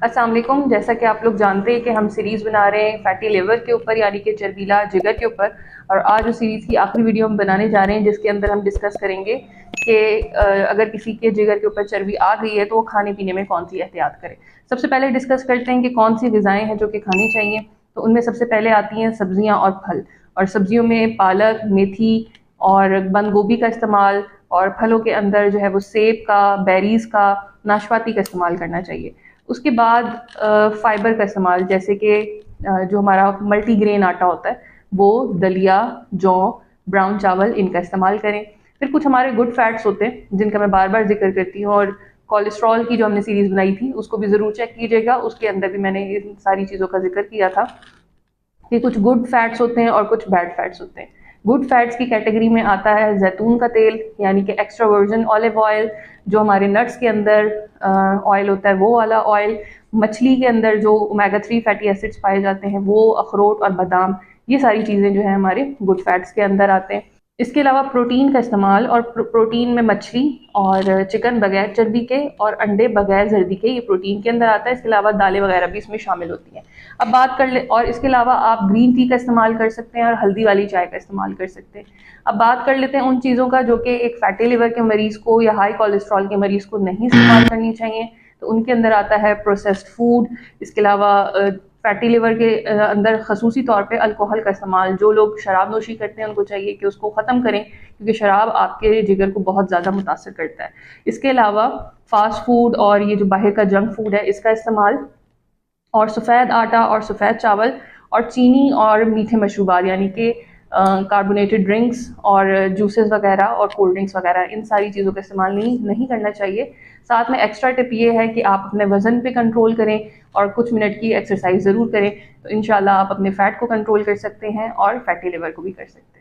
अस्सलाम वालेकुम। जैसा कि आप लोग जानते हैं कि हम सीरीज़ बना रहे हैं फैटी लिवर के ऊपर, यानी कि चर्बीला जिगर के ऊपर। और आज उस सीरीज़ की आखिरी वीडियो हम बनाने जा रहे हैं, जिसके अंदर हम डिस्कस करेंगे कि अगर किसी के जिगर के ऊपर चर्बी आ गई है तो वो खाने पीने में कौन सी एहतियात करे। सबसे पहले डिस्कस करते हैं कि कौन सी ग़िज़ाएँ हैं जो कि खानी चाहिए। तो उनमें सबसे पहले आती हैं सब्ज़ियाँ और फल। और सब्ज़ियों में पालक, मेथी और बंद गोभी का इस्तेमाल, और फलों के अंदर जो है वो सेब का, बेरीज़ का, नाशपाती का इस्तेमाल करना चाहिए। उसके बाद फाइबर का इस्तेमाल, जैसे कि जो हमारा मल्टीग्रेन आटा होता है वो, दलिया, जौ, ब्राउन चावल, इनका इस्तेमाल करें। फिर कुछ हमारे गुड फैट्स होते हैं जिनका मैं बार बार जिक्र करती हूँ, और कोलेस्ट्रॉल की जो हमने सीरीज़ बनाई थी उसको भी ज़रूर चेक कीजिएगा। उसके अंदर भी मैंने इन सारी चीज़ों का जिक्र किया था कि कुछ गुड फैट्स होते हैं और कुछ बैड फैट्स होते हैं। गुड फैट्स की कैटेगरी में आता है जैतून का तेल, यानी कि एक्स्ट्रा वर्जिन ऑलिव ऑयल, जो हमारे नट्स के अंदर ऑयल होता है वो वाला ऑयल। मछली के अंदर जो ओमेगा 3 फैटी एसिड्स पाए जाते हैं वो, अखरोट और बादाम, ये सारी चीज़ें जो है हमारे गुड फैट्स के अंदर आते हैं। इसके अलावा प्रोटीन का इस्तेमाल, और प्रोटीन में मछली और चिकन बगैर चर्बी के, और अंडे बगैर जर्दी के, ये प्रोटीन के अंदर आता है। इसके अलावा दालें वगैरह भी इसमें शामिल होती हैं। अब बात कर ले, और इसके अलावा आप ग्रीन टी का इस्तेमाल कर सकते हैं और हल्दी वाली चाय का इस्तेमाल कर सकते हैं। अब बात कर लेते हैं उन चीज़ों का जो कि एक फैटी लिवर के मरीज़ को या हाई कोलेस्ट्रॉल के मरीज़ को नहीं इस्तेमाल करनी चाहिए। तो उनके अंदर आता है प्रोसेस्ड फूड। इसके अलावा फैटी लिवर के अंदर खसूसी तौर पे अल्कोहल का इस्तेमाल, जो लोग शराब नोशी करते हैं उनको चाहिए कि उसको ख़त्म करें, क्योंकि शराब आपके जिगर को बहुत ज़्यादा मुतासर करता है। इसके अलावा फास्ट फूड और ये जो बाहर का जंक फूड है इसका इस्तेमाल, और सफ़ेद आटा और सफ़ेद चावल, और चीनी और मीठे मशरूबात, यानी कि कार्बोनेटेड ड्रिंक्स और जूसेस वगैरह और कोल्ड ड्रिंक्स वगैरह, इन सारी चीज़ों का इस्तेमाल नहीं करना चाहिए। साथ में एक्स्ट्रा टिप ये है कि आप अपने वज़न पे कंट्रोल करें और कुछ मिनट की एक्सरसाइज ज़रूर करें। तो इंशाल्लाह आप अपने फ़ैट को कंट्रोल कर सकते हैं और फैटी लिवर को भी कर सकते हैं।